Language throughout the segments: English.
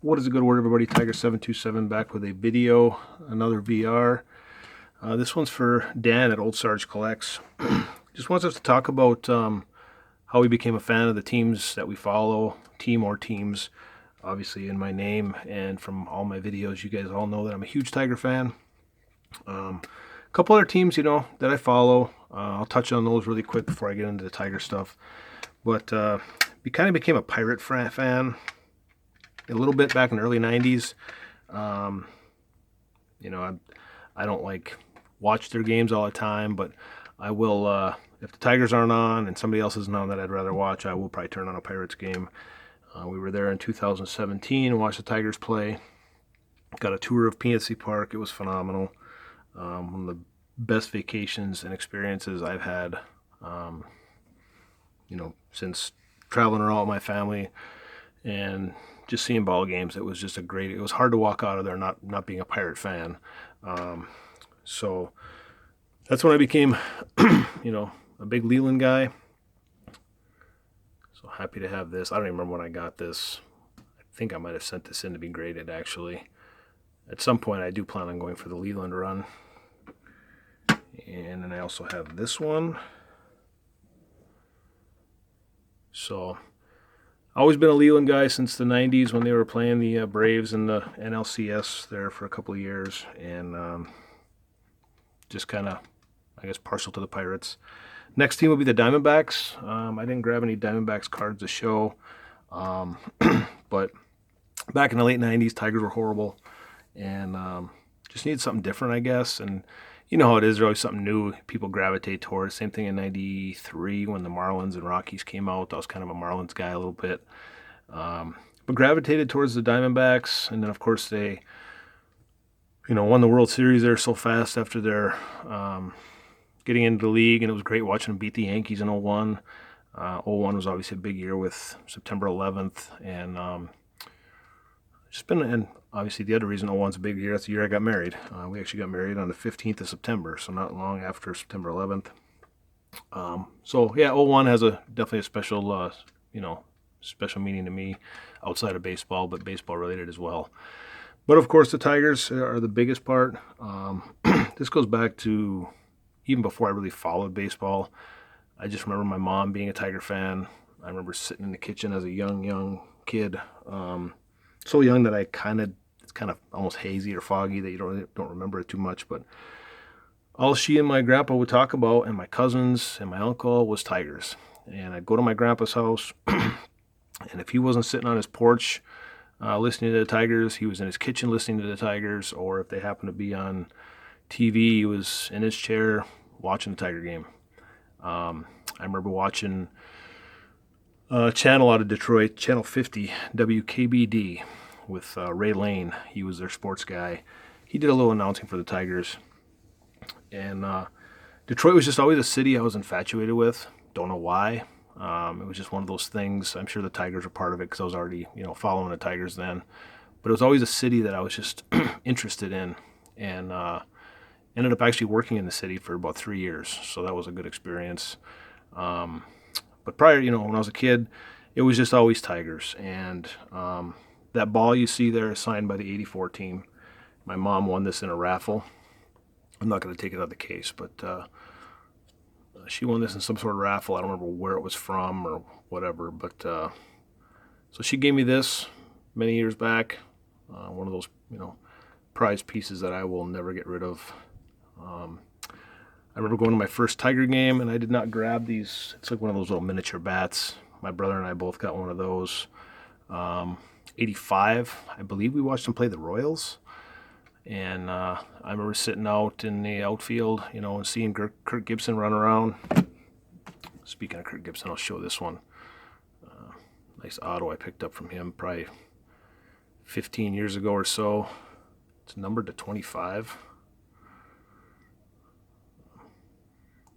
What is a good word, everybody? Tiger727 back with a video, another VR. This one's for Dan at Old Sarge Collects. Just wants us to talk about how we became a fan of the teams that we follow, team or teams. Obviously, in my name and from all my videos, you guys all know that I'm a huge Tiger fan. A couple other teams, that I follow. I'll touch on those really quick before I get into the Tiger stuff. But we kind of became a Pirate fan a little bit back in the early 90s. I don't watch their games all the time, but I will, if the Tigers aren't on and somebody else isn't on that I'd rather watch, I will probably turn on a Pirates game. We were there in 2017 and watched the Tigers play. Got a tour of PNC Park. It was phenomenal. One of the best vacations and experiences I've had, since traveling around with my family and just seeing ball games. It was just it was hard to walk out of there not being a Pirate fan. So that's when I became, a big Leland guy. So happy to have this. I don't even remember when I got this. I think I might have sent this in to be graded, actually. At some point, I do plan on going for the Leland run. And then I also have this one. So always been a Leland guy since the 90s when they were playing the Braves in the NLCS there for a couple of years. And just kind of, I guess, partial to the Pirates. Next team will be the Diamondbacks. I didn't grab any Diamondbacks cards to show. But back in the late 90s, Tigers were horrible. And just needed something different, I guess. And you know how it is, there's always something new people gravitate towards. Same thing in 93 when the Marlins and Rockies came out. I was kind of a Marlins guy a little bit. But gravitated towards the Diamondbacks. And then, of course, they, won the World Series there so fast after their getting into the league. And it was great watching them beat the Yankees in 01. 01 was obviously a big year with September 11th. And and obviously the other reason 01's a big year, that's the year I got married. We actually got married on the 15th of September, so not long after September 11th. 01 has definitely a special, special meaning to me outside of baseball, but baseball related as well. But of course, the Tigers are the biggest part. This goes back to even before I really followed baseball. I just remember my mom being a Tiger fan. I remember sitting in the kitchen as a young kid. So young that it's kind of almost hazy or foggy that you don't remember it too much. But all she and my grandpa would talk about, and my cousins and my uncle, was Tigers. And I'd go to my grandpa's house, and if he wasn't sitting on his porch listening to the Tigers, he was in his kitchen listening to the Tigers. Or if they happened to be on TV, he was in his chair watching the Tiger game. I remember watching a channel out of Detroit, Channel 50, WKBD, with Ray Lane. He was their sports guy. He did a little announcing for the Tigers. And Detroit was just always a city I was infatuated with. Don't know why. It was just one of those things. I'm sure the Tigers were part of it because I was already, following the Tigers then. But it was always a city that I was just interested in. And ended up actually working in the city for about 3 years. So that was a good experience. But prior, when I was a kid, it was just always Tigers. And that ball you see there is signed by the 84 team. My mom won this in a raffle. I'm not going to take it out of the case, but she won this in some sort of raffle. I don't remember where it was from or whatever. But so she gave me this many years back. One of those, prize pieces that I will never get rid of. I remember going to my first Tiger game, and I did not grab these. It's like one of those little miniature bats. My brother and I both got one of those. 85, I believe we watched them play the Royals. And I remember sitting out in the outfield, and seeing Kirk Gibson run around. Speaking of Kirk Gibson, I'll show this one. Nice auto I picked up from him probably 15 years ago or so. It's numbered to 25.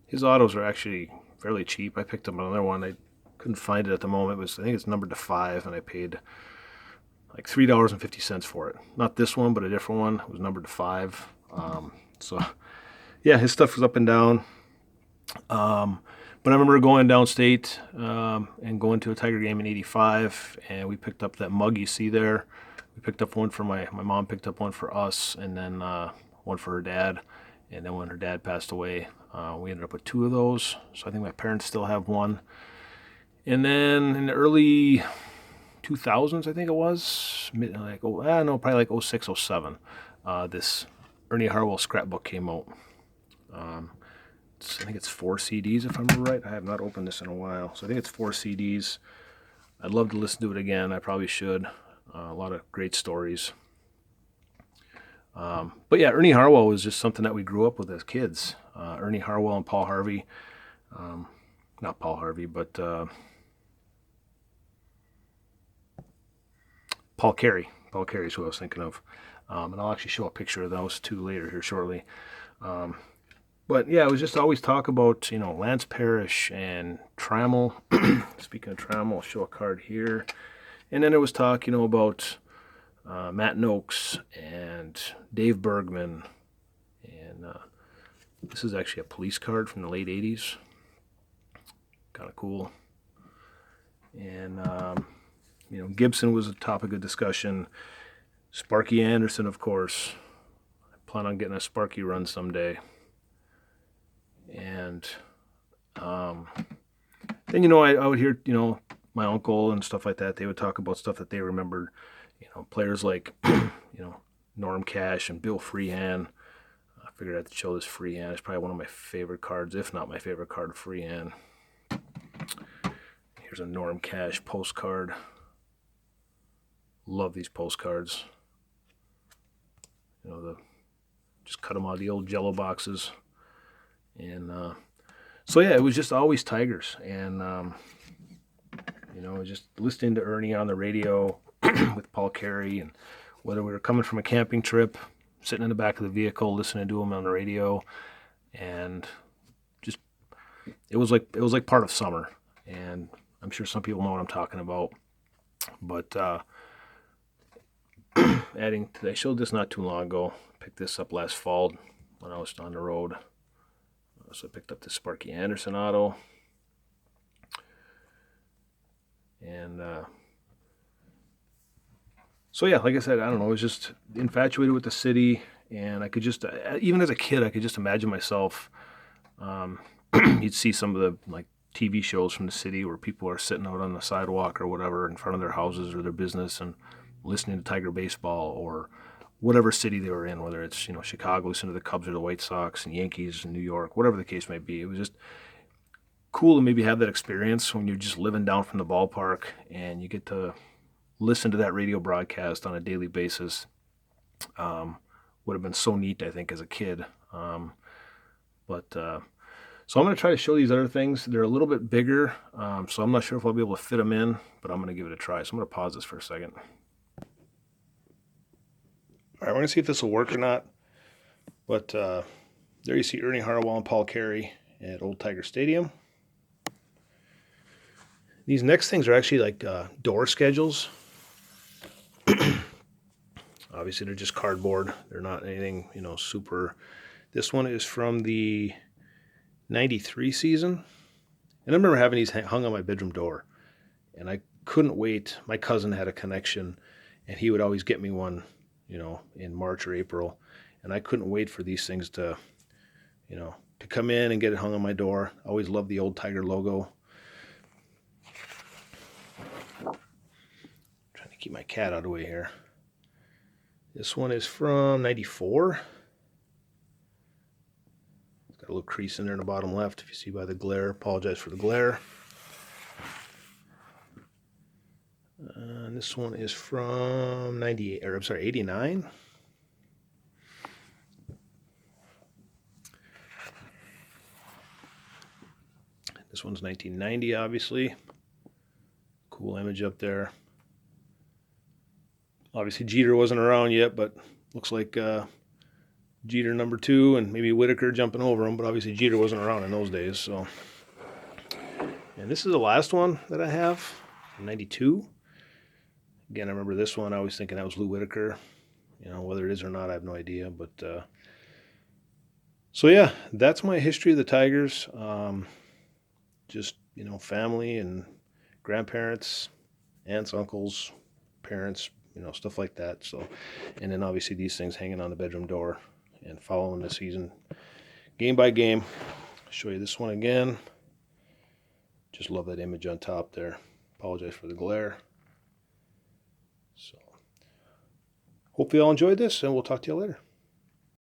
His autos are actually fairly cheap. I picked up another one. I couldn't find it at the moment. I think it's numbered to 5, and I paid like $3.50 for it. Not this one, but a different one. It was numbered to 5. So, yeah, his stuff was up and down. But I remember going downstate and going to a Tiger game in '85, and we picked up that mug you see there. We picked up one for my mom picked up one for us, and then one for her dad. And then when her dad passed away, we ended up with 2 of those. So I think my parents still have one. And then in the early 2000s, I think it was, probably like 06, 07, this Ernie Harwell scrapbook came out. I think it's 4 CDs, if I remember right. I have not opened this in a while. So I think it's 4 CDs. I'd love to listen to it again. I probably should. A lot of great stories. But yeah, Ernie Harwell was just something that we grew up with as kids. Ernie Harwell and Paul Harvey. Not Paul Harvey, but Paul Carey. Paul Carey is who I was thinking of. And I'll actually show a picture of those 2 later here shortly. But yeah, it was just always talk about, Lance Parrish and Trammell. Speaking of Trammell, I'll show a card here. And then it was talk, about Matt Noakes and Dave Bergman. And this is actually a police card from the late 80s. Kind of cool. And, Gibson was a topic of discussion. Sparky Anderson, of course. I plan on getting a Sparky run someday. And then, I would hear, my uncle and stuff like that. They would talk about stuff that they remembered, players like, Norm Cash and Bill Freehan. I figured I'd show this Freehan. It's probably one of my favorite cards, if not my favorite card of Freehan. Here's a Norm Cash postcard. Love these postcards. Just cut them out of the old Jello boxes. And so yeah, it was just always Tigers, and just listening to Ernie on the radio with Paul Carey, and whether we were coming from a camping trip, sitting in the back of the vehicle listening to him on the radio, and just it was like part of summer. And I'm sure some people know what I'm talking about, but I showed this not too long ago. Picked this up last fall when I was on the road. So I picked up the Sparky Anderson auto. And so yeah, like I said, I don't know, I was just infatuated with the city, and I could just, even as a kid, I could just imagine myself, you'd see some of the like TV shows from the city where people are sitting out on the sidewalk or whatever in front of their houses or their business and listening to Tiger baseball, or whatever city they were in, whether it's, Chicago, listening to the Cubs or the White Sox and Yankees in New York, whatever the case may be. It was just cool to maybe have that experience when you're just living down from the ballpark and you get to listen to that radio broadcast on a daily basis. Would have been so neat, I think, as a kid. So I'm going to try to show these other things. They're a little bit bigger, so I'm not sure if I'll be able to fit them in, but I'm going to give it a try. So I'm going to pause this for a second. All right, we're going to see if this will work or not. But there you see Ernie Harwell and Paul Carey at Old Tiger Stadium. These next things are actually like door schedules. Obviously, they're just cardboard. They're not anything, super. This one is from the 93 season. And I remember having these hung on my bedroom door. And I couldn't wait. My cousin had a connection, and he would always get me one, in March or April. And I couldn't wait for these things to come in and get it hung on my door. I always loved the old Tiger logo. Trying to keep my cat out of the way here. This one is from 94. It's got a little crease in there in the bottom left, if you see by the glare. Apologize for the glare. And this one is from 89. This one's 1990, obviously. Cool image up there. Obviously, Jeter wasn't around yet, but looks like Jeter number 2 and maybe Whitaker jumping over him, but obviously Jeter wasn't around in those days. So, and this is the last one that I have, 92. Again, I remember this one. I was thinking that was Lou Whitaker. Whether it is or not, I have no idea. But so yeah, that's my history of the Tigers. Just family and grandparents, aunts, uncles, parents, stuff like that. So, and then obviously these things hanging on the bedroom door and following the season game by game. I'll show you this one again. Just love that image on top there. Apologize for the glare. So, hope you all enjoyed this, and we'll talk to you later.